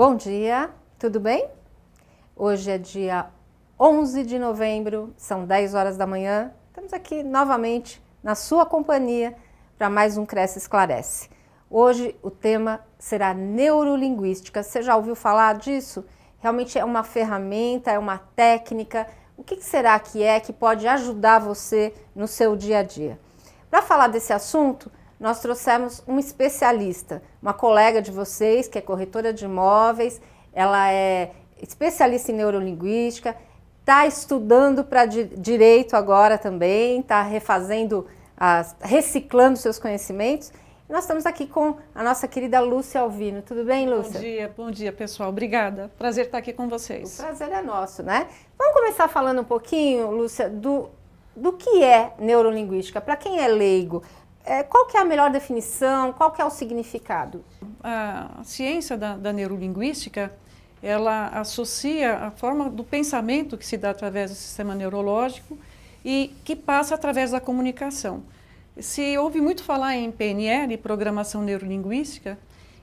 Bom dia, tudo bem? Hoje é dia 11 de novembro, são 10 horas da manhã. Estamos aqui novamente na sua companhia para mais um Cresce Esclarece. Hoje o tema será neurolinguística. Você já ouviu falar disso? Realmente é uma ferramenta, é uma técnica. O que será que pode ajudar você no seu dia a dia? Para falar desse assunto, nós trouxemos um especialista, uma colega de vocês, que é corretora de imóveis, ela é especialista em neurolinguística, está estudando para direito agora também, está reciclando seus conhecimentos. E nós estamos aqui com a nossa querida Lúcia Alvino. Tudo bem, Lúcia? Bom dia, pessoal. Obrigada. Prazer estar aqui com vocês. O prazer é nosso, né? Vamos começar falando um pouquinho, Lúcia, do que é neurolinguística, para quem é leigo. Qual que é a melhor definição? Qual que é o significado? A ciência da neurolinguística, ela associa a forma do pensamento que se dá através do sistema neurológico e que passa através da comunicação. Se ouve muito falar em PNL, Programação Neurolinguística,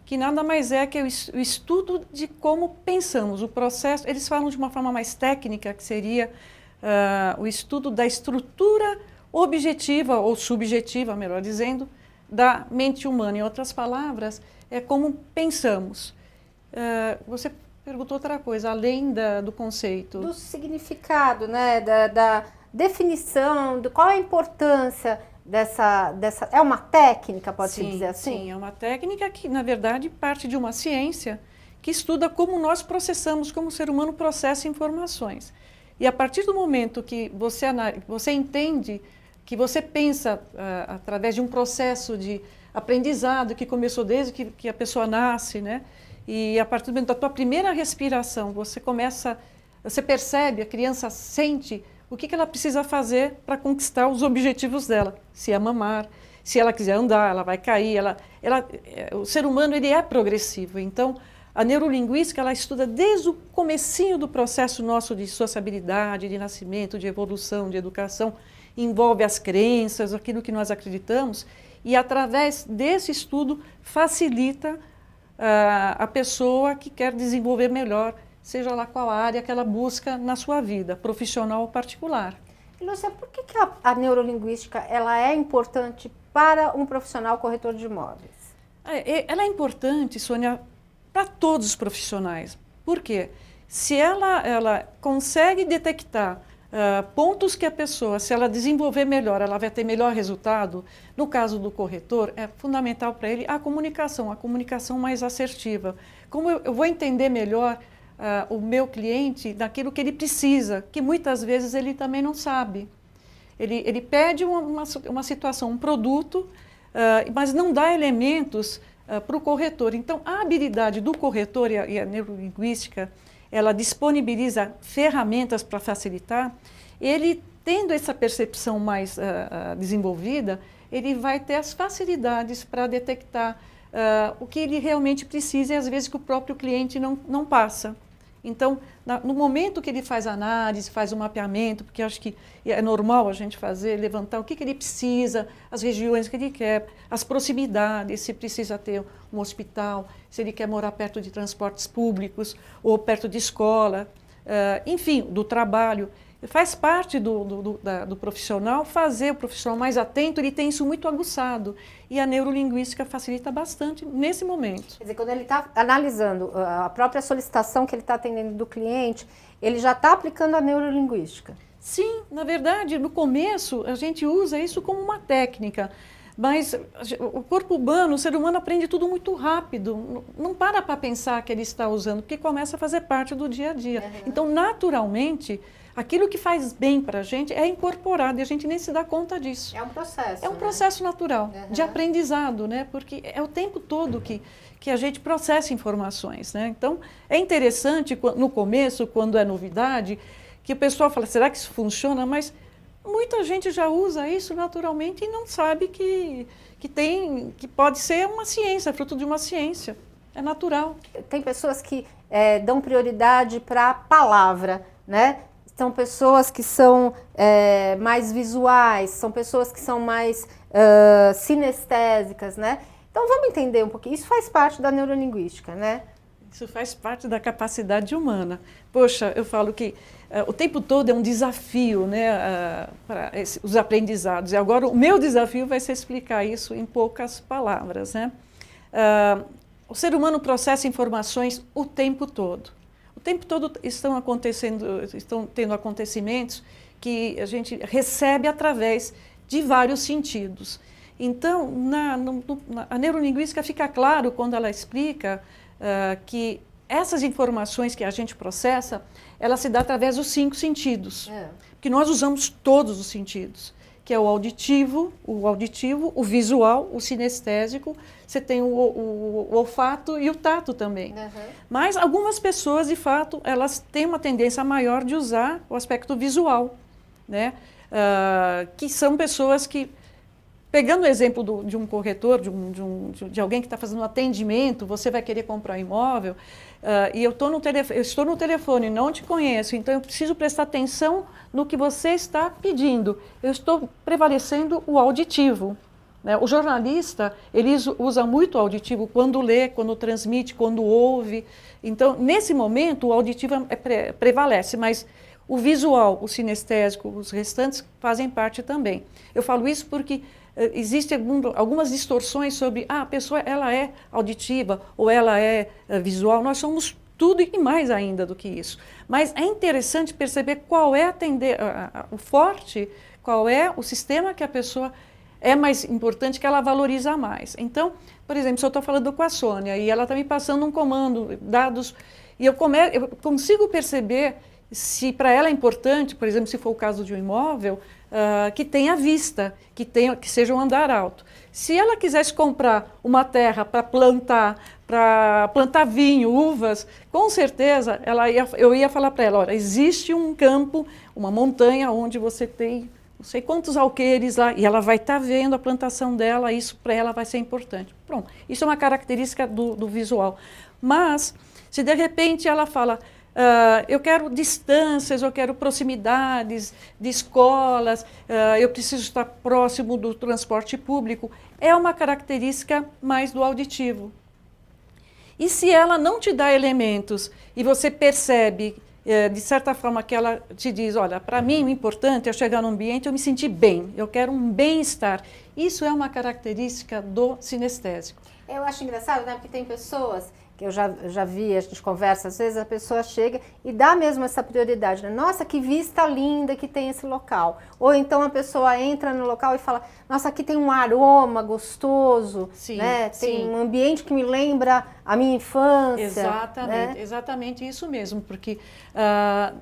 que nada mais é que o estudo de como pensamos, o processo. Eles falam de uma forma mais técnica, que seria o estudo da estrutura objetiva ou subjetiva, melhor dizendo, da mente humana. Em outras palavras, é como pensamos. Você perguntou outra coisa, além do conceito. Do significado, né? Da definição, qual é a importância dessa... É uma técnica, pode-se dizer assim? Sim, é uma técnica que, na verdade, parte de uma ciência que estuda como nós processamos, como o ser humano processa informações. E a partir do momento que você entende, que você pensa através de um processo de aprendizado que começou desde que a pessoa nasce, né? E a partir do momento da tua primeira respiração, você percebe, a criança sente o que ela precisa fazer para conquistar os objetivos dela. Se é mamar, se ela quiser andar, ela vai cair. O ser humano ele é progressivo, então a neurolinguística ela estuda desde o comecinho do processo nosso de sociabilidade, de nascimento, de evolução, de educação, envolve as crenças, aquilo que nós acreditamos, e através desse estudo facilita a pessoa que quer desenvolver melhor, seja lá qual área que ela busca na sua vida, profissional ou particular. Lúcia, por que a neurolinguística ela é importante para um profissional corretor de imóveis? Ela é importante, Sônia, para todos os profissionais. Por quê? Se ela consegue detectar pontos que a pessoa, se ela desenvolver melhor, ela vai ter melhor resultado. No caso do corretor, é fundamental para ele a comunicação mais assertiva. Como eu vou entender melhor o meu cliente daquilo que ele precisa, que muitas vezes ele também não sabe. Ele pede uma situação, um produto, mas não dá elementos para o corretor. Então, a habilidade do corretor e a neurolinguística, ela disponibiliza ferramentas para facilitar. Ele, tendo essa percepção mais desenvolvida, ele vai ter as facilidades para detectar o que ele realmente precisa e, às vezes, que o próprio cliente não passa. Então, no momento que ele faz a análise, faz o mapeamento, porque acho que é normal a gente levantar o que ele precisa, as regiões que ele quer, as proximidades, se precisa ter um hospital, se ele quer morar perto de transportes públicos ou perto de escola, enfim, do trabalho. Faz parte do profissional fazer o profissional mais atento, ele tem isso muito aguçado. E a neurolinguística facilita bastante nesse momento. Quer dizer, quando ele está analisando a própria solicitação que ele está atendendo do cliente, ele já está aplicando a neurolinguística? Sim, na verdade, no começo a gente usa isso como uma técnica. Mas o corpo humano, o ser humano aprende tudo muito rápido, não para pensar que ele está usando, porque começa a fazer parte do dia a dia. Uhum. Então, naturalmente, aquilo que faz bem para a gente é incorporado e a gente nem se dá conta disso. É um processo. É um processo natural, de aprendizado, né? Porque é o tempo todo que a gente processa informações, né? Então, é interessante no começo, quando é novidade, que o pessoal fala, será que isso funciona? Mas muita gente já usa isso naturalmente e não sabe que pode ser uma ciência, fruto de uma ciência. É natural. Tem pessoas que dão prioridade para a palavra, né? São pessoas que são mais visuais, são pessoas que são mais sinestésicas, né? Então vamos entender um pouquinho. Isso faz parte da neurolinguística, né? Isso faz parte da capacidade humana. Poxa, eu falo que o tempo todo é um desafio, né, para os aprendizados. E agora o meu desafio vai ser explicar isso em poucas palavras, né? O ser humano processa informações o tempo todo. O tempo todo estão tendo acontecimentos que a gente recebe através de vários sentidos. Então, a neurolinguística fica claro quando ela explica que essas informações que a gente processa, ela se dá através dos 5 sentidos. Que nós usamos todos os sentidos, que é o auditivo, o visual, o sinestésico, você tem o olfato e o tato também. Mas algumas pessoas, de fato, elas têm uma tendência maior de usar o aspecto visual, né? Que são pessoas que, pegando o exemplo de um corretor, de alguém que está fazendo um atendimento, você vai querer comprar um imóvel, e eu estou no telefone, não te conheço, então eu preciso prestar atenção no que você está pedindo. Eu estou prevalecendo o auditivo, né? O jornalista, ele usa muito o auditivo quando lê, quando transmite, quando ouve. Então, nesse momento, o auditivo prevalece, mas o visual, o sinestésico, os restantes fazem parte também. Eu falo isso porque existem algumas distorções sobre a pessoa ela é auditiva ou ela é visual. Nós somos tudo e mais ainda do que isso. Mas é interessante perceber qual é o forte, qual é o sistema que a pessoa é mais importante, que ela valoriza mais. Então, por exemplo, se eu estou falando com a Sônia e ela está me passando um comando, dados, e eu consigo perceber se para ela é importante, por exemplo, se for o caso de um imóvel, que tenha vista, que seja um andar alto. Se ela quisesse comprar uma terra para plantar vinho, uvas, com certeza eu ia falar para ela, olha, existe um campo, uma montanha onde você tem não sei quantos alqueires lá, e ela vai estar vendo a plantação dela, isso para ela vai ser importante. Pronto, isso é uma característica do visual. Mas, se de repente ela fala, eu quero distâncias, eu quero proximidades de escolas, eu preciso estar próximo do transporte público, é uma característica mais do auditivo. E se ela não te dá elementos e você percebe, de certa forma, que ela te diz, olha, para mim o importante é chegar num ambiente e eu me sentir bem, eu quero um bem-estar. Isso é uma característica do sinestésico. Eu acho engraçado, né? Porque tem pessoas que eu já vi, a gente conversa, às vezes a pessoa chega e dá mesmo essa prioridade, né? Nossa, que vista linda que tem esse local. Ou então a pessoa entra no local e fala, nossa, aqui tem um aroma gostoso, sim, né? Tem sim. um ambiente que me lembra a minha infância. Exatamente, né? Exatamente isso mesmo, porque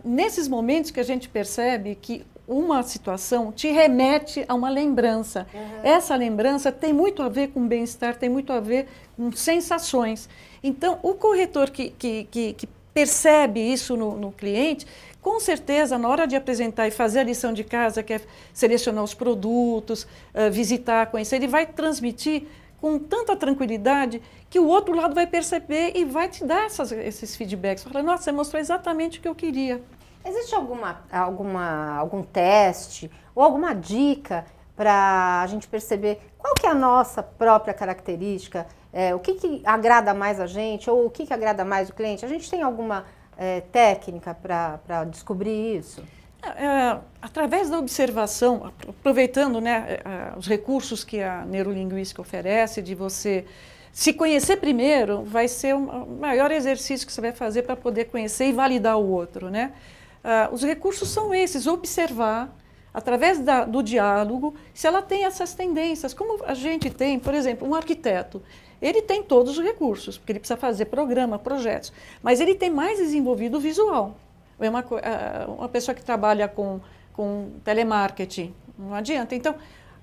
nesses momentos que a gente percebe que uma situação te remete a uma lembrança. Essa lembrança tem muito a ver com bem-estar, tem muito a ver com sensações. Então, o corretor que percebe isso no cliente, com certeza, na hora de apresentar e fazer a lição de casa, que é selecionar os produtos, visitar, conhecer, ele vai transmitir com tanta tranquilidade que o outro lado vai perceber e vai te dar esses feedbacks. Fala, nossa, você mostrou exatamente o que eu queria. Existe algum teste ou alguma dica para a gente perceber qual que é a nossa própria característica, o que agrada mais a gente ou o que agrada mais o cliente? A gente tem alguma técnica para descobrir isso? Através da observação, aproveitando, né, os recursos que a neurolinguística oferece, de você se conhecer primeiro, vai ser o maior exercício que você vai fazer para poder conhecer e validar o outro, né? Os recursos são esses, observar, através do diálogo, se ela tem essas tendências. Como a gente tem, por exemplo, um arquiteto, ele tem todos os recursos, porque ele precisa fazer programa, projetos, mas ele tem mais desenvolvido o visual. É uma pessoa que trabalha com telemarketing, não adianta. Então,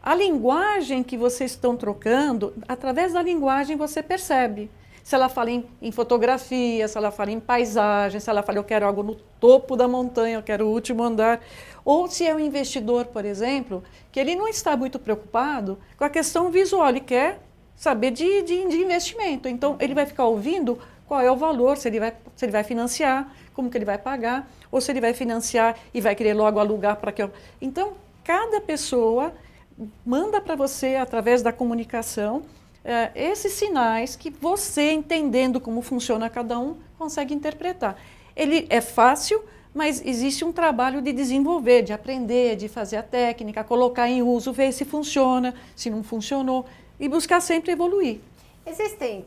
a linguagem que vocês estão trocando, através da linguagem você percebe. Se ela fala em fotografia, se ela fala em paisagem, se ela fala eu quero algo no topo da montanha, eu quero o último andar. Ou se é um investidor, por exemplo, que ele não está muito preocupado com a questão visual, ele quer saber de investimento. Então, ele vai ficar ouvindo qual é o valor, se ele vai financiar, como que ele vai pagar, ou se ele vai financiar e vai querer logo alugar para que... Então, cada pessoa manda para você, através da comunicação, esses sinais que você, entendendo como funciona cada um, consegue interpretar. Ele é fácil, mas existe um trabalho de desenvolver, de aprender, de fazer a técnica, colocar em uso, ver se funciona, se não funcionou, e buscar sempre evoluir. Existem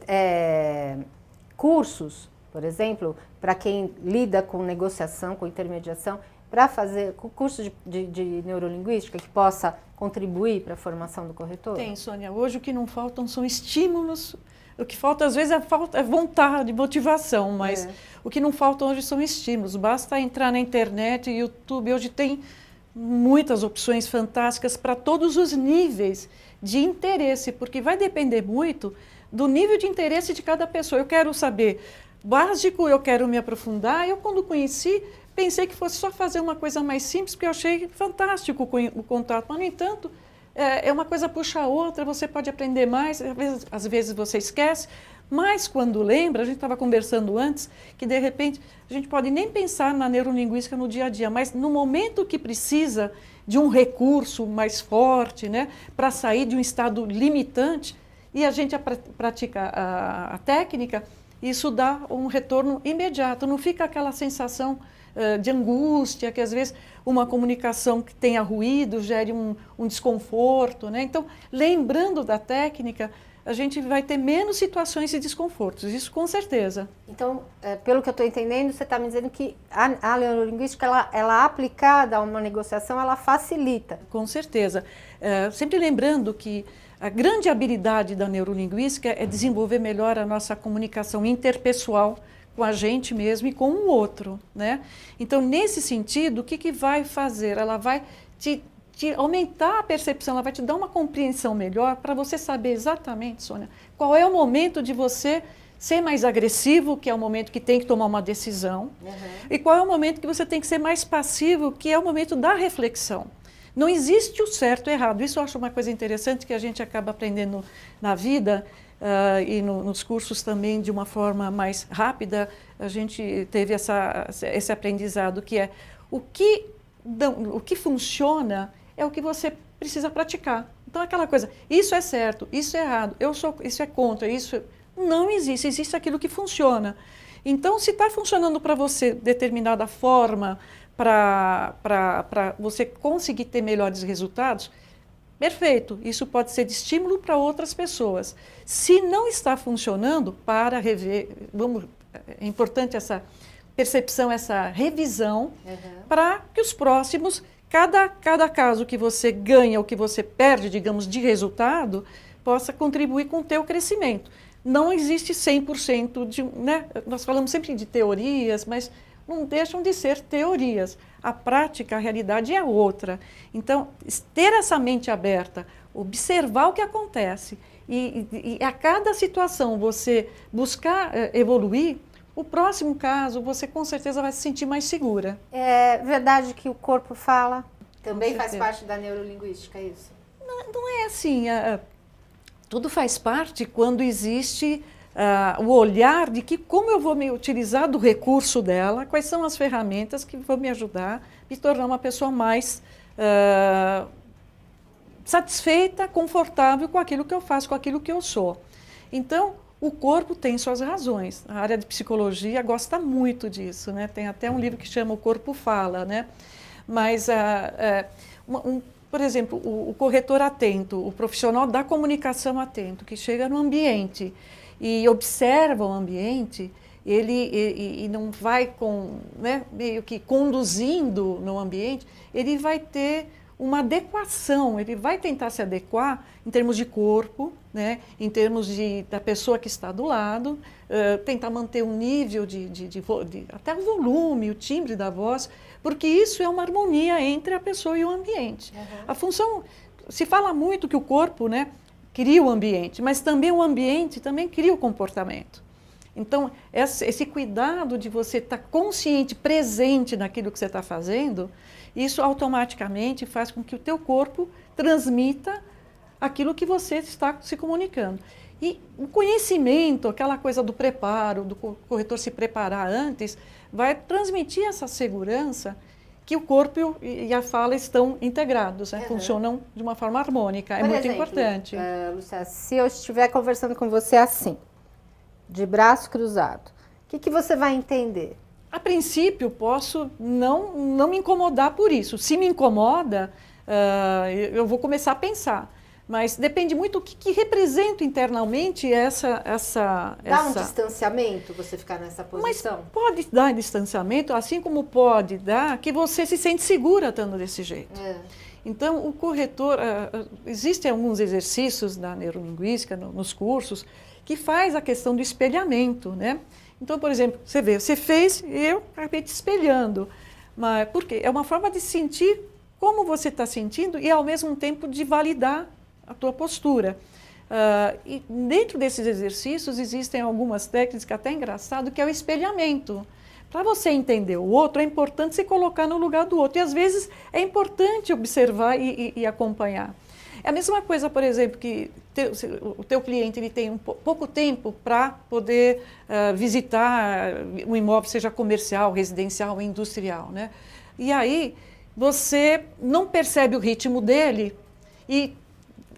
cursos, por exemplo, para quem lida com negociação, com intermediação, para fazer curso de neurolinguística que possa contribuir para a formação do corretor? Tem, Sônia. Hoje o que não faltam são estímulos. O que falta, às vezes, é vontade, motivação, mas o que não falta hoje são estímulos. Basta entrar na internet, YouTube, hoje tem muitas opções fantásticas para todos os níveis de interesse, porque vai depender muito do nível de interesse de cada pessoa. Eu quero saber básico, eu quero me aprofundar. Eu, quando conheci, pensei que fosse só fazer uma coisa mais simples, porque eu achei fantástico o contato. Mas, no entanto, uma coisa puxa a outra, você pode aprender mais, às vezes você esquece, mas quando lembra, a gente estava conversando antes, que de repente a gente pode nem pensar na neurolinguística no dia a dia, mas no momento que precisa de um recurso mais forte, né, para sair de um estado limitante, e a gente pratica a técnica, isso dá um retorno imediato, não fica aquela sensação de angústia, que às vezes uma comunicação que tenha ruído gere um desconforto, né? Então, lembrando da técnica, a gente vai ter menos situações de desconfortos, isso com certeza. Então, pelo que eu estou entendendo, você está me dizendo que a neurolinguística, ela aplicada a uma negociação, ela facilita. Com certeza. Sempre lembrando que a grande habilidade da neurolinguística é desenvolver melhor a nossa comunicação interpessoal com a gente mesmo e com o outro, né? Então, nesse sentido, o que vai fazer? Ela vai te aumentar a percepção, ela vai te dar uma compreensão melhor para você saber exatamente, Sônia, qual é o momento de você ser mais agressivo, que é o momento que tem que tomar uma decisão, e qual é o momento que você tem que ser mais passivo, que é o momento da reflexão. Não existe o certo e o errado. Isso eu acho uma coisa interessante que a gente acaba aprendendo na vida, e nos cursos também de uma forma mais rápida. A gente teve esse aprendizado que é o que funciona é o que você precisa praticar. Então, aquela coisa, isso é certo, isso é errado, isso é contra, isso não existe, existe aquilo que funciona. Então, se está funcionando para você determinada forma, para você conseguir ter melhores resultados, perfeito, isso pode ser de estímulo para outras pessoas. Se não está funcionando, para rever, é importante essa percepção, essa revisão, para que os próximos, cada caso que você ganha ou que você perde, digamos, de resultado, possa contribuir com o teu crescimento. Não existe 100% de, né? Nós falamos sempre de teorias, mas não deixam de ser teorias. A prática, a realidade é outra. Então, ter essa mente aberta, observar o que acontece e a cada situação você buscar evoluir, o próximo caso você com certeza vai se sentir mais segura. É verdade que o corpo fala? Também faz parte da neurolinguística, é isso? Não é assim. Tudo faz parte quando existe o olhar de que como eu vou me utilizar do recurso dela, quais são as ferramentas que vão me ajudar a me tornar uma pessoa mais satisfeita, confortável com aquilo que eu faço, com aquilo que eu sou. Então, o corpo tem suas razões. A área de psicologia gosta muito disso, né? Tem até um livro que chama O Corpo Fala, né? Mas, por exemplo, o corretor atento, o profissional da comunicação atento, que chega no ambiente e observa o ambiente, ele não vai meio que conduzindo no ambiente, ele vai ter uma adequação, ele vai tentar se adequar em termos de corpo, né, em termos da pessoa que está do lado, tentar manter um nível até o volume, o timbre da voz, porque isso é uma harmonia entre a pessoa e o ambiente. A função, se fala muito que o corpo, né, cria o ambiente, mas também o ambiente também cria o comportamento. Então, esse cuidado de você estar consciente, presente naquilo que você está fazendo, isso automaticamente faz com que o teu corpo transmita aquilo que você está se comunicando. E o conhecimento, aquela coisa do preparo, do corretor se preparar antes, vai transmitir essa segurança que o corpo e a fala estão integrados, né? Uhum. Funcionam de uma forma harmônica. É Por muito exemplo, importante. Lúcia, se eu estiver conversando com você assim, de braço cruzado, o que você vai entender? A princípio, posso não me incomodar por isso. Se me incomoda, eu vou começar a pensar. Mas depende muito do que representa internamente essa... Dá um distanciamento você ficar nessa posição? Mas pode dar distanciamento, assim como pode dar que você se sente segura estando desse jeito. Então, o corretor... existem alguns exercícios da neurolinguística, nos cursos, que faz a questão do espelhamento, né? Então, por exemplo, você vê, você fez e eu acabei te espelhando. Mas por quê? É uma forma de sentir como você está sentindo e, ao mesmo tempo, de validar a tua postura. E dentro desses exercícios existem algumas técnicas que até é engraçado, que é o espelhamento. Para você entender o outro, é importante se colocar no lugar do outro. E às vezes é importante observar e acompanhar. É a mesma coisa, por exemplo, que o teu cliente ele tem pouco tempo para poder visitar um imóvel, seja comercial, residencial ou industrial, né? E aí você não percebe o ritmo dele e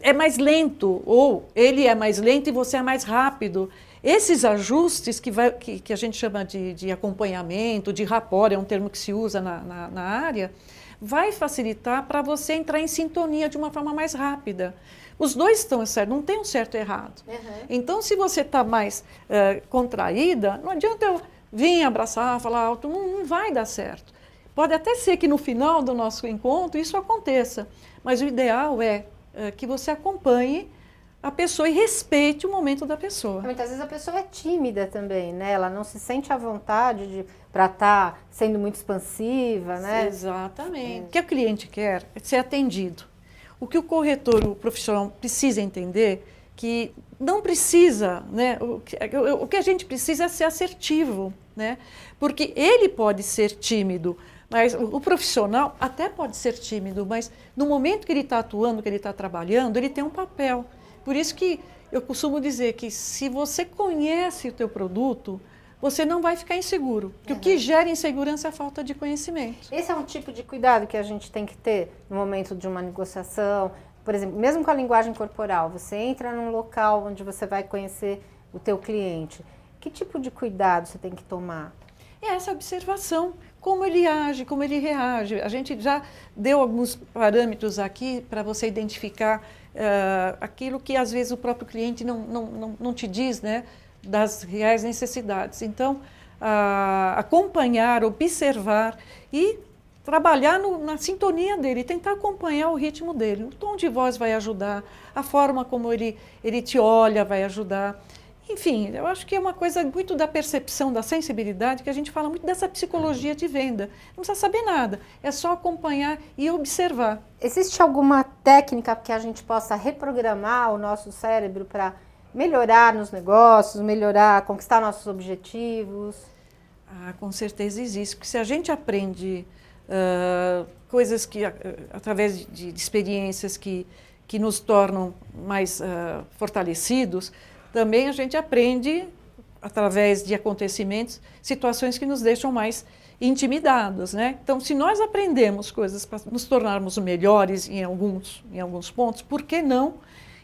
é mais lento, ou ele é mais lento e você é mais rápido. Esses ajustes que a gente chama de acompanhamento, de rapport, é um termo que se usa na área, vai facilitar para você entrar em sintonia de uma forma mais rápida. Os dois estão certos, não tem um certo e errado. Então, se você está mais contraída, não adianta eu vir abraçar, falar alto, não vai dar certo. Pode até ser que no final do nosso encontro isso aconteça, mas o ideal é que você acompanhe a pessoa e respeite o momento da pessoa. Muitas vezes a pessoa é tímida também, né? Ela não se sente à vontade para estar sendo muito expansiva, né? Exatamente. O que o cliente quer é ser atendido. O que o corretor, o profissional precisa entender que não precisa, né? O que a gente precisa é ser assertivo, né? Porque ele pode ser tímido, mas o profissional até pode ser tímido, mas no momento que ele está atuando, que ele está trabalhando, ele tem um papel. Por isso que eu costumo dizer que se você conhece o teu produto, você não vai ficar inseguro. Porque o que gera insegurança é a falta de conhecimento. Esse é um tipo de cuidado que a gente tem que ter no momento de uma negociação. Por exemplo, mesmo com a linguagem corporal, você entra num local onde você vai conhecer o teu cliente. Que tipo de cuidado você tem que tomar? É essa observação, como ele age, como ele reage. A gente já deu alguns parâmetros aqui para você identificar aquilo que às vezes o próprio cliente não te diz, né, das reais necessidades. Então, acompanhar, observar e trabalhar na sintonia dele, tentar acompanhar o ritmo dele. O tom de voz vai ajudar, a forma como ele te olha vai ajudar. Enfim, eu acho que é uma coisa muito da percepção, da sensibilidade, que a gente fala muito dessa psicologia de venda. Não precisa saber nada, é só acompanhar e observar. Existe alguma técnica que a gente possa reprogramar o nosso cérebro para melhorar nos negócios, conquistar nossos objetivos? Com certeza existe, porque se a gente aprende coisas que, através de experiências que nos tornam mais fortalecidos, também a gente aprende, através de acontecimentos, situações que nos deixam mais intimidados, né? Então, se nós aprendemos coisas para nos tornarmos melhores em alguns pontos, por que não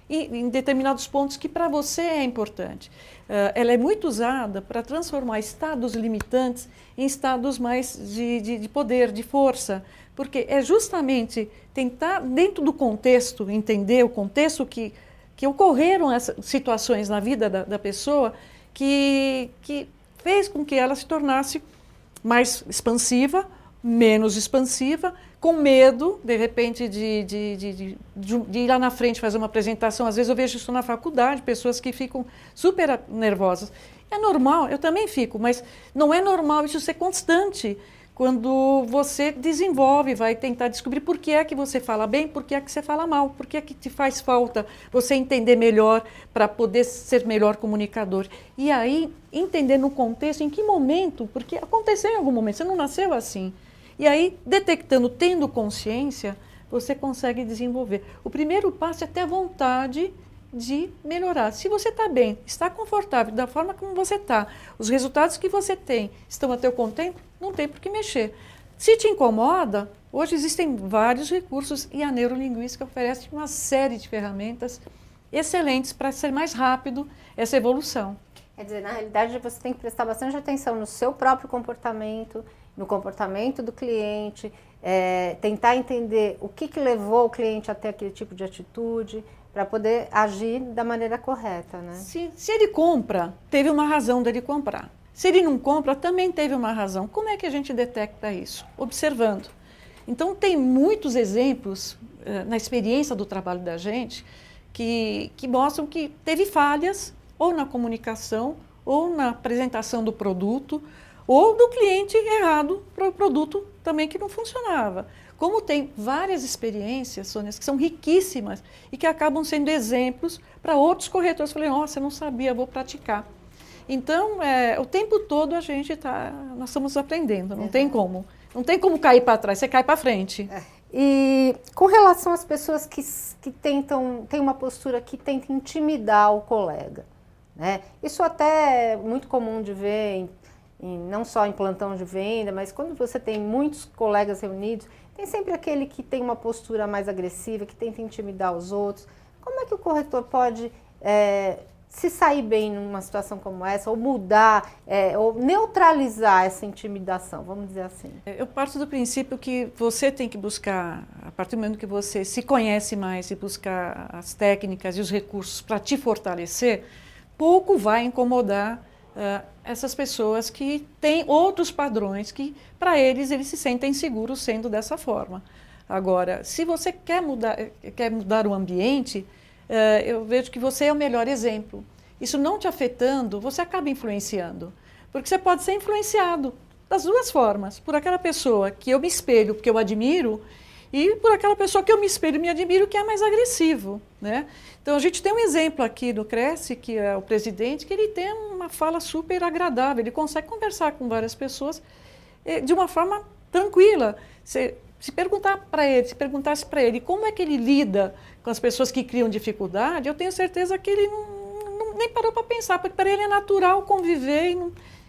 em determinados pontos que para você é importante? Ela é muito usada para transformar estados limitantes em estados mais de poder, de força, porque é justamente tentar, dentro do contexto, entender o contexto que ocorreram essas situações na vida da pessoa que fez com que ela se tornasse mais expansiva, menos expansiva, com medo, de repente, de ir lá na frente fazer uma apresentação. Às vezes eu vejo isso na faculdade, pessoas que ficam super nervosas. É normal, eu também fico, mas não é normal isso ser constante. Quando você desenvolve, vai tentar descobrir por que é que você fala bem, por que é que você fala mal, por que é que te faz falta você entender melhor para poder ser melhor comunicador. E aí, entender no contexto, em que momento, porque aconteceu em algum momento, você não nasceu assim. E aí, detectando, tendo consciência, você consegue desenvolver. O primeiro passo é ter vontade de melhorar. Se você está bem, está confortável, da forma como você está, os resultados que você tem estão a teu contento, não tem por que mexer. Se te incomoda, hoje existem vários recursos e a neurolinguística oferece uma série de ferramentas excelentes para ser mais rápido essa evolução. Quer dizer, na realidade você tem que prestar bastante atenção no seu próprio comportamento, no comportamento do cliente, tentar entender o que levou o cliente a ter aquele tipo de atitude, para poder agir da maneira correta, né? Se ele compra, teve uma razão dele comprar. Se ele não compra, também teve uma razão. Como é que a gente detecta isso? Observando. Então, tem muitos exemplos na experiência do trabalho da gente que mostram que teve falhas ou na comunicação, ou na apresentação do produto, ou do cliente errado para o produto também que não funcionava. Como tem várias experiências, Sônia, que são riquíssimas e que acabam sendo exemplos para outros corretores. Falei, nossa, eu não sabia, vou praticar. Então, o tempo todo nós estamos aprendendo, não tem como. Não tem como cair para trás, você cai para frente. E com relação às pessoas que têm uma postura que tenta intimidar o colega, né? Isso até é muito comum de ver, não só em plantão de venda, mas quando você tem muitos colegas reunidos, tem sempre aquele que tem uma postura mais agressiva, que tenta intimidar os outros. Como é que o corretor pode se sair bem numa situação como essa, ou mudar, ou neutralizar essa intimidação, vamos dizer assim? Eu parto do princípio que você tem que buscar, a partir do momento que você se conhece mais e buscar as técnicas e os recursos para te fortalecer, pouco vai incomodar essas pessoas que têm outros padrões que, para eles se sentem seguros sendo dessa forma. Agora, se você quer mudar o ambiente, eu vejo que você é o melhor exemplo. Isso não te afetando, você acaba influenciando. Porque você pode ser influenciado das duas formas. Por aquela pessoa que eu me espelho porque eu admiro, e por aquela pessoa que eu me espelho e me admiro, que é mais agressivo, né? Então, a gente tem um exemplo aqui do Cresce, que é o presidente, que ele tem uma fala super agradável, ele consegue conversar com várias pessoas de uma forma tranquila. Se perguntasse para ele como é que ele lida com as pessoas que criam dificuldade, eu tenho certeza que ele nem parou para pensar, porque para ele é natural conviver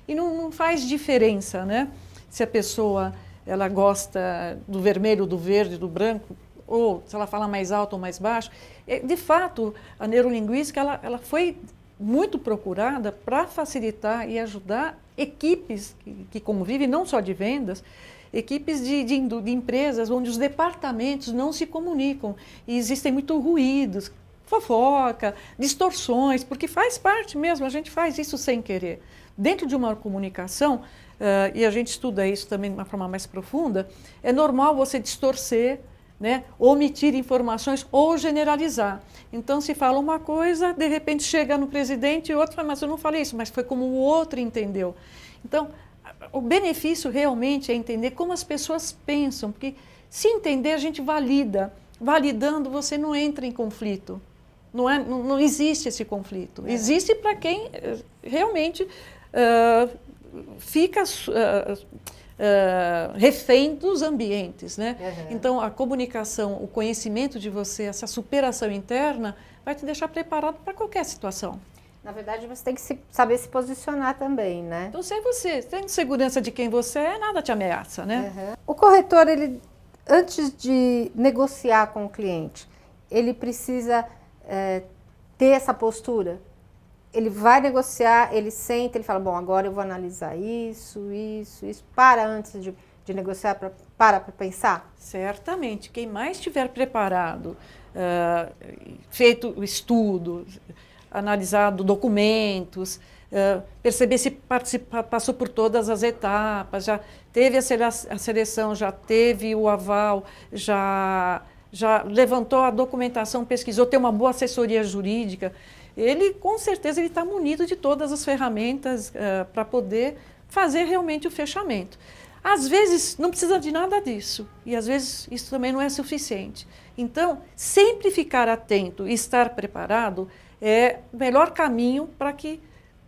e não faz diferença, né? Se a pessoa ela gosta do vermelho, do verde, do branco, ou se ela fala mais alto ou mais baixo. De fato, a neurolinguística ela foi muito procurada para facilitar e ajudar equipes que convivem, não só de vendas, equipes de empresas onde os departamentos não se comunicam e existem muitos ruídos, fofoca, distorções, porque faz parte mesmo, a gente faz isso sem querer. Dentro de uma comunicação, e a gente estuda isso também de uma forma mais profunda, é normal você distorcer, né, omitir informações ou generalizar. Então, se fala uma coisa, de repente chega no presidente e o outro fala, mas eu não falei isso, mas foi como o outro entendeu. Então, o benefício realmente é entender como as pessoas pensam, porque se entender, a gente valida. Validando, você não entra em conflito. Não existe esse conflito. Existe para quem realmente fica refém dos ambientes, né? Então, a comunicação, o conhecimento de você, essa superação interna, vai te deixar preparado para qualquer situação. Na verdade, você tem que saber se posicionar também, né? Então, sem você, tendo segurança de quem você é, nada te ameaça, né? O corretor, antes de negociar com o cliente, ele precisa ter essa postura. Ele vai negociar, ele senta, ele fala, bom, agora eu vou analisar isso, para antes de negociar, para pensar? Certamente. Quem mais estiver preparado, feito o estudo, analisado documentos, perceber se passou por todas as etapas, já teve a seleção, já teve o aval, já levantou a documentação, pesquisou, tem uma boa assessoria jurídica, ele com certeza está munido de todas as ferramentas para poder fazer realmente o fechamento. Às vezes não precisa de nada disso e às vezes isso também não é suficiente. Então, sempre ficar atento e estar preparado é o melhor caminho para que,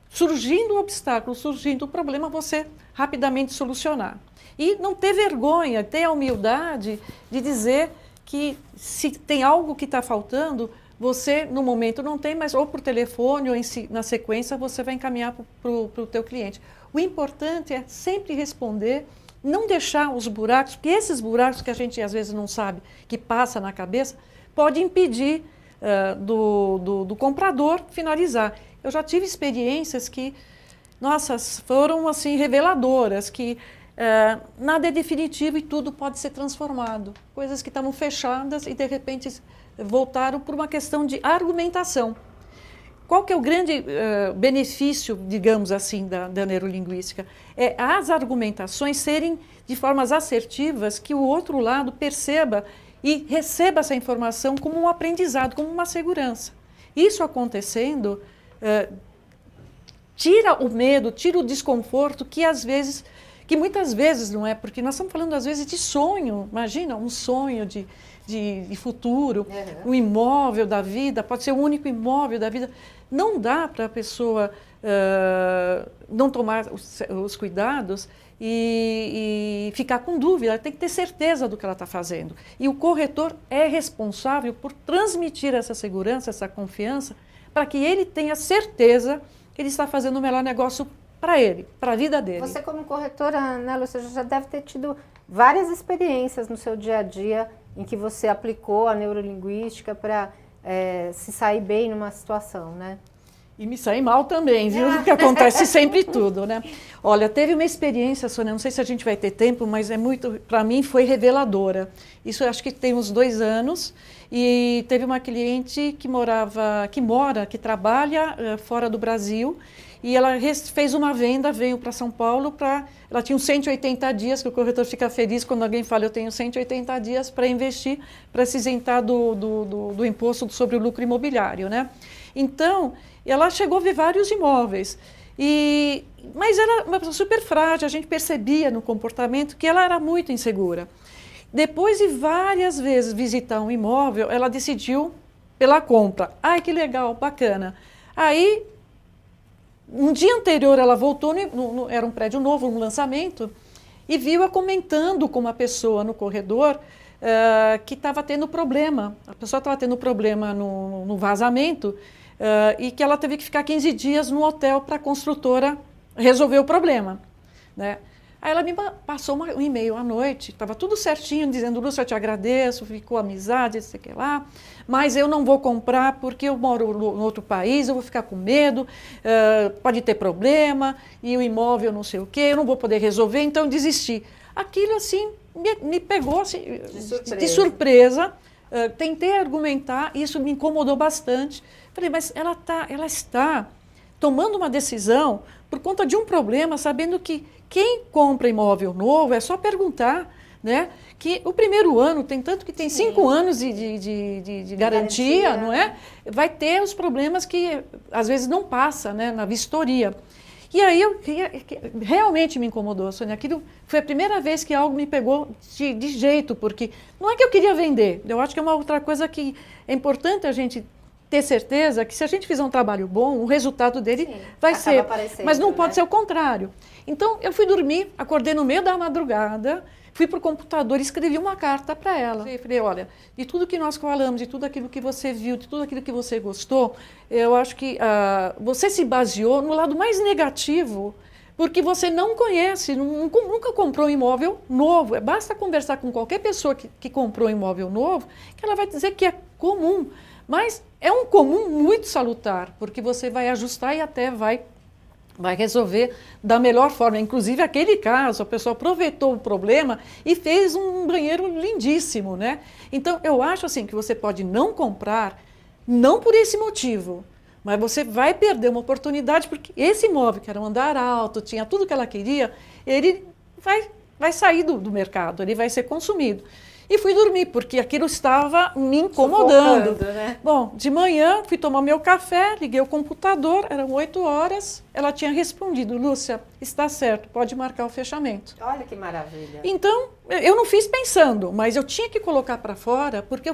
surgindo o obstáculo, surgindo o problema, você rapidamente solucionar. E não ter vergonha, ter a humildade de dizer que se tem algo que está faltando, você no momento não tem, mas ou por telefone ou na sequência você vai encaminhar para o teu cliente. O importante é sempre responder não deixar os buracos, porque esses buracos que a gente às vezes não sabe, que passa na cabeça, pode impedir do comprador finalizar. Eu já tive experiências que, nossa, foram assim reveladoras, que nada é definitivo e tudo pode ser transformado. Coisas que estavam fechadas e de repente voltaram por uma questão de argumentação. Qual que é o grande benefício, digamos assim, da neurolinguística? É as argumentações serem de formas assertivas, que o outro lado perceba e receba essa informação como um aprendizado, como uma segurança. Isso acontecendo, tira o medo, tira o desconforto que muitas vezes não é, porque nós estamos falando às vezes de sonho, imagina, um sonho de futuro, um imóvel da vida, pode ser o único imóvel da vida. Não dá para a pessoa não tomar os cuidados e ficar com dúvida, ela tem que ter certeza do que ela está fazendo. E o corretor é responsável por transmitir essa segurança, essa confiança, para que ele tenha certeza que ele está fazendo o melhor negócio para ele, para a vida dele. Você como corretora, né, Lúcia, já deve ter tido várias experiências no seu dia a dia em que você aplicou a neurolinguística para se sair bem numa situação, né? E me sair mal também, viu? Que acontece sempre tudo, né? Olha, teve uma experiência, Sônia, não sei se a gente vai ter tempo, mas para mim foi reveladora. Isso eu acho que tem uns 2 anos, e teve uma cliente que trabalha fora do Brasil, e ela fez uma venda, veio para São Paulo, ela tinha uns 180 dias, que o corretor fica feliz quando alguém fala, eu tenho 180 dias para investir, para se isentar do imposto sobre o lucro imobiliário, né? Então, ela chegou a ver vários imóveis, mas era uma pessoa super frágil, a gente percebia no comportamento que ela era muito insegura. Depois de várias vezes visitar um imóvel, ela decidiu pela compra. Ai, que legal, bacana. Aí, um dia anterior, ela voltou, era um prédio novo, um lançamento, e viu-a comentando com uma pessoa no corredor que estava tendo problema. A pessoa estava tendo problema no vazamento, e que ela teve que ficar 15 dias no hotel para a construtora resolver o problema, né? Aí ela me passou um e-mail à noite, estava tudo certinho, dizendo, Lúcia, eu te agradeço, ficou amizade, sei que lá, mas eu não vou comprar porque eu moro no outro país, eu vou ficar com medo, pode ter problema, e o imóvel não sei o quê, eu não vou poder resolver, então eu desisti. Aquilo, assim, me pegou assim, de surpresa. Tentei argumentar, isso me incomodou bastante. Falei, mas ela está tomando uma decisão por conta de um problema, sabendo que quem compra imóvel novo é só perguntar, né? Que o primeiro ano, tanto que tem 5 anos de garantia, não é? Vai ter os problemas que às vezes não passa, né, na vistoria. E aí realmente me incomodou, Sônia. Aquilo foi a primeira vez que algo me pegou de jeito, porque não é que eu queria vender. Eu acho que é uma outra coisa que é importante a gente ter certeza que se a gente fizer um trabalho bom, o resultado dele vai ser. Mas não pode ser o contrário. Então, eu fui dormir, acordei no meio da madrugada, fui para o computador e escrevi uma carta para ela. Eu falei, olha, de tudo que nós falamos, de tudo aquilo que você viu, de tudo aquilo que você gostou, eu acho que você se baseou no lado mais negativo, porque você não conhece, nunca comprou um imóvel novo. Basta conversar com qualquer pessoa que comprou um imóvel novo, que ela vai dizer que é comum. Mas é um comum muito salutar, porque você vai ajustar e até vai resolver da melhor forma. Inclusive, aquele caso, a pessoa aproveitou o problema e fez um banheiro lindíssimo, né? Então, eu acho assim que você pode não comprar, não por esse motivo, mas você vai perder uma oportunidade, porque esse imóvel, que era um andar alto, tinha tudo que ela queria, ele vai sair do mercado, ele vai ser consumido. E fui dormir, porque aquilo estava me incomodando. Né? Bom, de manhã fui tomar meu café, liguei o computador, eram 8 horas, ela tinha respondido, Lúcia, está certo, pode marcar o fechamento. Olha que maravilha. Então, eu não fiz pensando, mas eu tinha que colocar para fora, porque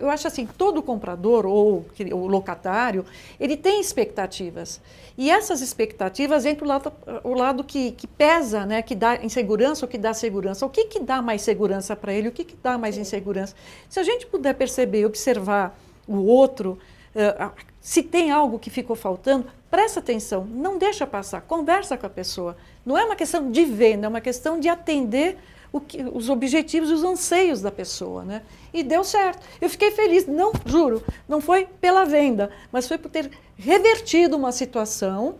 eu acho assim, todo comprador ou o locatário, ele tem expectativas. E essas expectativas entram o lado que pesa, né, que dá insegurança ou que dá segurança. O que dá mais segurança para ele, o que dá mais insegurança? Se a gente puder perceber, observar o outro, Se tem algo que ficou faltando, presta atenção, não deixa passar, conversa com a pessoa. Não é uma questão de venda, é uma questão de atender os objetivos e os anseios da pessoa, né? E deu certo. Eu fiquei feliz, não, juro, não foi pela venda, mas foi por ter revertido uma situação,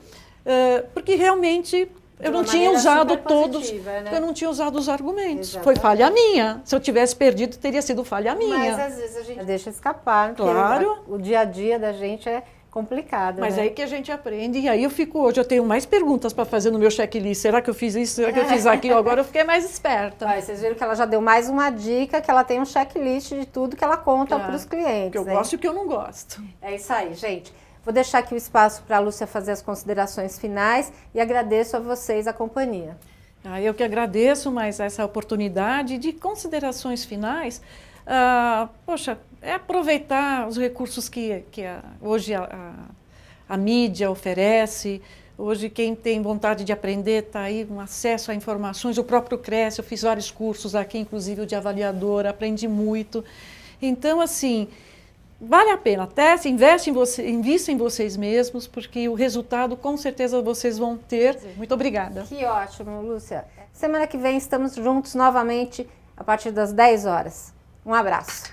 porque realmente eu não tinha usado todos, né? Eu não tinha usado os argumentos. Exatamente. Foi falha minha. Se eu tivesse perdido, teria sido falha minha. Mas às vezes a gente deixa escapar, claro. O dia a dia da gente é complicado. Mas né? Aí que a gente aprende, e aí hoje eu tenho mais perguntas para fazer no meu checklist. Será que eu fiz isso? Será que eu fiz aquilo? Agora eu fiquei mais esperta. Vocês viram que ela já deu mais uma dica, que ela tem um checklist de tudo que ela conta para os clientes. O que eu gosto e o que eu não gosto. É isso aí, gente. Vou deixar aqui o espaço para a Lúcia fazer as considerações finais e agradeço a vocês a companhia. Eu que agradeço mais essa oportunidade de considerações finais. Poxa, é aproveitar os recursos que hoje a mídia oferece. Hoje quem tem vontade de aprender está aí, um acesso a informações. O próprio Cresce, eu fiz vários cursos aqui, inclusive o de avaliadora, aprendi muito. Então, assim, vale a pena, teste, invista em vocês mesmos, porque o resultado com certeza vocês vão ter. Muito obrigada. Que ótimo, Lúcia. Semana que vem estamos juntos novamente a partir das 10 horas. Um abraço.